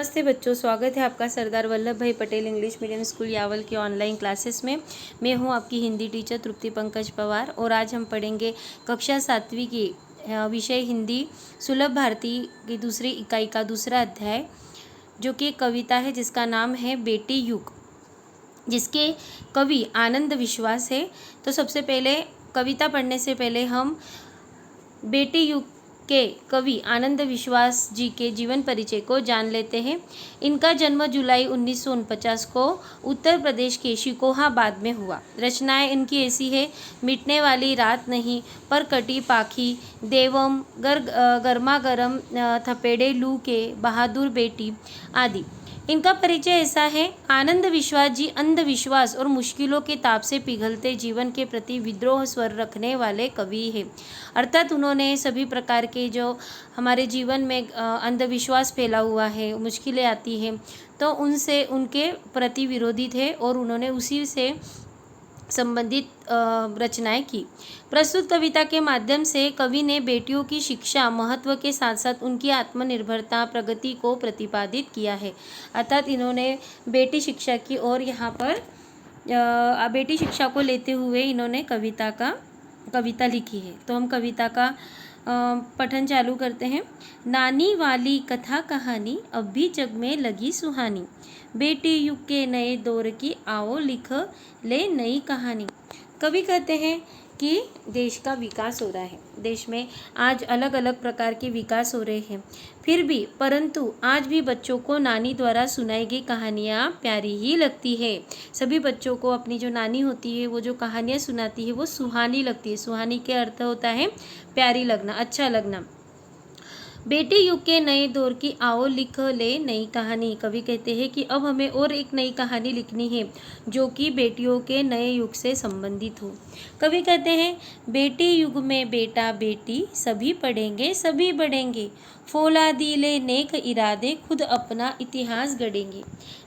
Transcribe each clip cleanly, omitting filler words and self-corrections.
नमस्ते बच्चों, स्वागत है आपका सरदार वल्लभ भाई Patel English medium school Yawal की ऑनलाइन क्लासेस में। मैं हूं आपकी हिंदी टीचर तृप्ति पंकज पवार और आज हम पढ़ेंगे कक्षा 7वीं की विषय हिंदी सुलभ भारती की दूसरी इकाई का दूसरा अध्याय, जो कि कविता है जिसका नाम है बेटी युग, जिसके कवि आनंद विश्वास है। तो सबसे पहले कविता पढ़ने से पहले हम बेटी युग के कवि आनंद विश्वास जी के जीवन परिचय को जान लेते हैं। इनका जन्म जुलाई 1949 को उत्तर प्रदेश के शिकोहाबाद में हुआ। रचनाएं इनकी ऐसी है: मिटने वाली रात नहीं, पर कटी पाखी, देवम, गर्मा गर्म थपेड़े लू के, बहादुर बेटी आदि। इनका परिचय ऐसा है: आनंद विश्वास जी अंधविश्वास और मुश्किलों के ताप से पिघलते जीवन के प्रति विद्रोह स्वर रखने वाले कवि हैं। अर्थात उन्होंने सभी प्रकार के जो हमारे जीवन में अंधविश्वास फैला हुआ है, मुश्किलें आती हैं, तो उनसे उनके प्रति विरोधी थे और उन्होंने उसी से संबंधित रचनाएं की। प्रस्तुत कविता के माध्यम से कवि ने बेटियों की शिक्षा महत्व के साथ साथ उनकी आत्मनिर्भरता, प्रगति को प्रतिपादित किया है। अर्थात इन्होंने बेटी शिक्षा की और यहाँ पर बेटी शिक्षा को लेते हुए इन्होंने कविता लिखी है। तो हम कविता का पठन चालू करते हैं। नानी वाली कथा कहानी अब भी जग में लगी सुहानी, बेटी युग के नए दौर की आओ लिख ले नई कहानी। कवि कहते हैं कि देश का विकास हो रहा है, देश में आज अलग अलग प्रकार के विकास हो रहे हैं, फिर भी परंतु आज भी बच्चों को नानी द्वारा सुनाई गई कहानियाँ प्यारी ही लगती है। सभी बच्चों को अपनी जो नानी होती है वो जो कहानियाँ सुनाती है वो सुहानी लगती है। सुहानी के अर्थ होता है प्यारी लगना, अच्छा लगना। बेटी युग के नए दौर की आओ लिख ले नई कहानी। कवि कहते हैं कि अब हमें और एक नई कहानी लिखनी है जो कि बेटियों के नए युग से संबंधित हो। कवि कहते हैं, बेटी युग में बेटा बेटी सभी पढ़ेंगे सभी बढ़ेंगे, फौलादी ले नेक इरादे खुद अपना इतिहास गढ़ेंगे।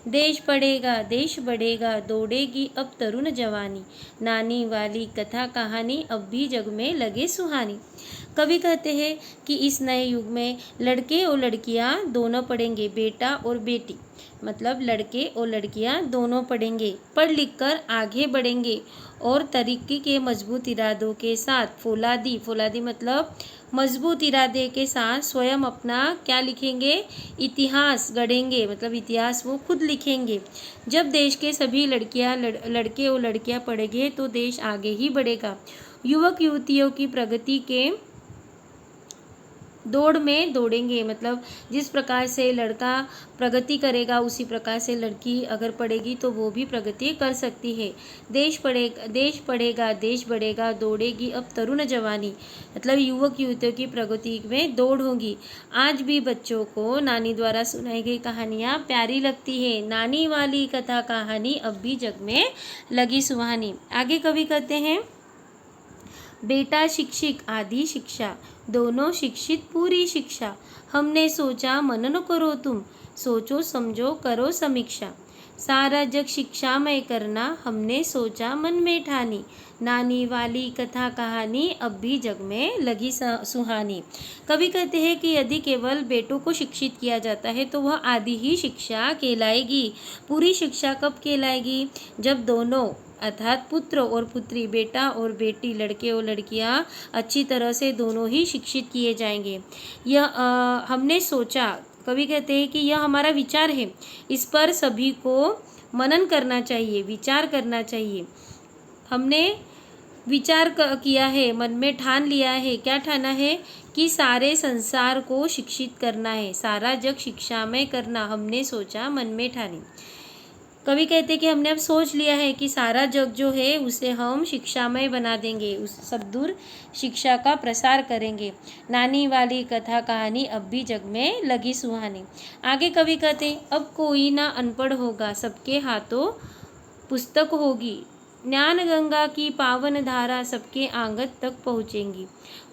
देश पढ़ेगा देश बढ़ेगा, दौड़ेगी अब तरुण जवानी, नानी वाली कथा कहानी अब भी जग में लगे सुहानी। कवि कहते हैं कि इस नए युग में लड़के और लड़कियां दोनों पढ़ेंगे, बेटा और बेटी, मतलब लड़के और लड़कियां दोनों पढ़ेंगे, पढ़ लिख कर आगे बढ़ेंगे और तरक्की के मजबूत इरादों के साथ फौलादी मतलब मजबूत इरादे के साथ स्वयं अपना क्या लिखेंगे, इतिहास गढ़ेंगे, मतलब इतिहास वो खुद लिखेंगे। जब देश के सभी लड़के और लड़कियां पढ़ेंगे तो देश आगे ही बढ़ेगा। युवक युवतियों की प्रगति के दौड़ में दौड़ेंगे, मतलब जिस प्रकार से लड़का प्रगति करेगा उसी प्रकार से लड़की अगर पढ़ेगी तो वो भी प्रगति कर सकती है। देश पढ़ेगा देश बढ़ेगा, दौड़ेगी अब तरुण जवानी, मतलब युवक युवतियों की प्रगति में दौड़ होगी। आज भी बच्चों को नानी द्वारा सुनाई गई कहानियाँ प्यारी लगती है, नानी वाली कथा कहानी अब भी जग में लगी सुहानी। आगे कवि कहते हैं, बेटा शिक्षिक आदि शिक्षा, दोनों शिक्षित पूरी शिक्षा, हमने सोचा मनन करो तुम, सोचो समझो करो समीक्षा। सारा जग शिक्षामय करना, हमने सोचा मन में ठानी, नानी वाली कथा कहानी अब भी जग में लगी सुहानी। कवि कहते हैं कि यदि केवल बेटों को शिक्षित किया जाता है तो वह आदि ही शिक्षा कहलाएगी। पूरी शिक्षा कब कहलाएगी? जब दोनों अर्थात पुत्र और पुत्री, बेटा और बेटी, लड़के और लड़कियां अच्छी तरह से दोनों ही शिक्षित किए जाएंगे। यह हमने सोचा, कवि कहते हैं कि यह हमारा विचार है, इस पर सभी को मनन करना चाहिए, विचार करना चाहिए। हमने विचार किया है, मन में ठान लिया है। क्या ठाना है? कि सारे संसार को शिक्षित करना है, सारा जग शिक्षा में करना, हमने सोचा मन में ठानी। कवि कहते हैं कि हमने अब सोच लिया है कि सारा जग जो है उसे हम शिक्षामय बना देंगे, उस सब दूर शिक्षा का प्रसार करेंगे। नानी वाली कथा कहानी अब भी जग में लगी सुहानी। आगे कवि कहते हैं, अब कोई ना अनपढ़ होगा, सबके हाथों पुस्तक होगी, ज्ञान गंगा की पावन धारा सबके आंगन तक पहुँचेंगी।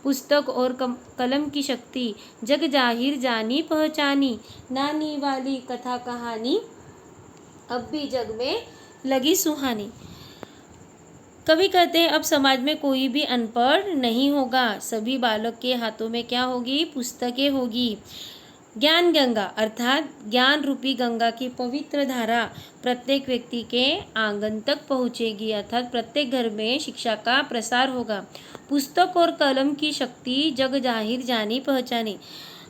पुस्तक और कलम की शक्ति जग जाहिर जानी पहचानी, नानी वाली कथा कहानी अब भी जग में लगी सुहानी। कवि कहते हैं, अब समाज में कोई भी अनपढ़ नहीं होगा, सभी बालक के हाथों में क्या होगी? पुस्तकें होगी। ज्ञान गंगा अर्थात ज्ञान रूपी गंगा की पवित्र धारा प्रत्येक व्यक्ति के आंगन तक पहुँचेगी, अर्थात प्रत्येक घर में शिक्षा का प्रसार होगा। पुस्तक और कलम की शक्ति जग जाहिर जानी पहचानी,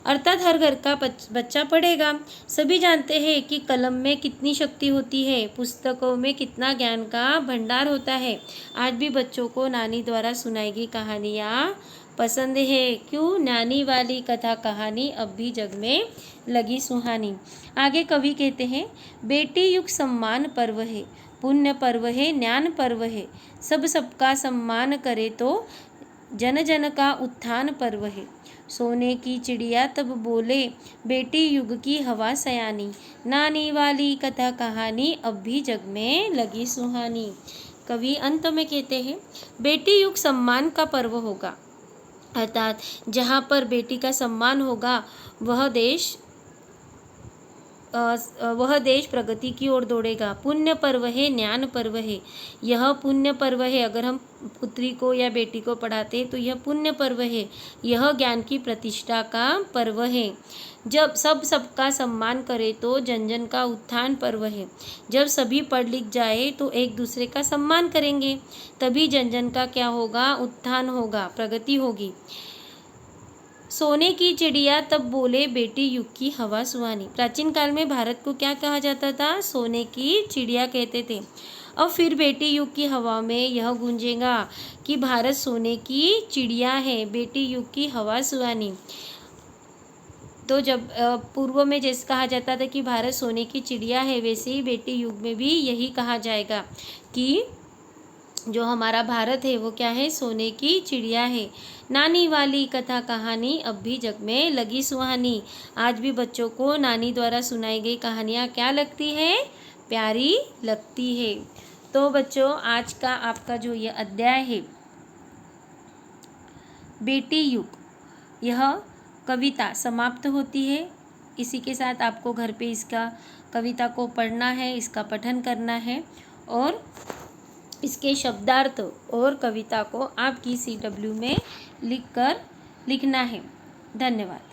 अर्थात हर घर का बच्चा पढ़ेगा। सभी जानते हैं कि कलम में कितनी शक्ति होती है, पुस्तकों में कितना ज्ञान का भंडार होता है। आज भी बच्चों को नानी द्वारा सुनाई गई कहानियाँ पसंद है। क्यों? नानी वाली कथा कहानी अब भी जग में लगी सुहानी। आगे कवि कहते हैं, बेटी युग सम्मान पर्व है, पुण्य पर्व है, ज्ञान पर्व है, सब सबका सम्मान करे तो जन जन का उत्थान पर्व है। सोने की चिड़िया तब बोले, बेटी युग की हवा सयानी, नानी वाली कथा कहानी अब भी जग में लगी सुहानी। कवि अंत में कहते हैं, बेटी युग सम्मान का पर्व होगा, अर्थात जहाँ पर बेटी का सम्मान होगा वह देश प्रगति की ओर दौड़ेगा। पुण्य पर्व है, ज्ञान पर्व है, यह पुण्य पर्व है। अगर हम पुत्री को या बेटी को पढ़ाते हैं तो यह पुण्य पर्व है, यह ज्ञान की प्रतिष्ठा का पर्व है। जब सबका सम्मान करे तो जन जन का उत्थान पर्व है। जब सभी पढ़ लिख जाए तो एक दूसरे का सम्मान करेंगे, तभी जन जन का क्या होगा? उत्थान होगा, प्रगति होगी। सोने की चिड़िया तब बोले, बेटी युग की हवा सुहानी। प्राचीन काल में भारत को क्या कहा जाता था? सोने की चिड़िया कहते थे। अब फिर बेटी युग की हवा में यह गूंजेगा कि भारत सोने की चिड़िया है, बेटी युग की हवा सुहानी। तो जब पूर्व में जैसे कहा जाता था कि भारत सोने की चिड़िया है, वैसे ही बेटी युग में भी यही कहा जाएगा कि जो हमारा भारत है वो क्या है? सोने की चिड़िया है। नानी वाली कथा कहानी अब भी जग में लगी सुहानी। आज भी बच्चों को नानी द्वारा सुनाई गई कहानियाँ क्या लगती है? प्यारी लगती है। तो बच्चों, आज का आपका जो ये अध्याय है बेटी युग, यह कविता समाप्त होती है। इसी के साथ आपको घर पे इसका कविता को पढ़ना है, इसका पठन करना है और इसके शब्दार्थ और कविता को आपकी CW में लिखना है। धन्यवाद।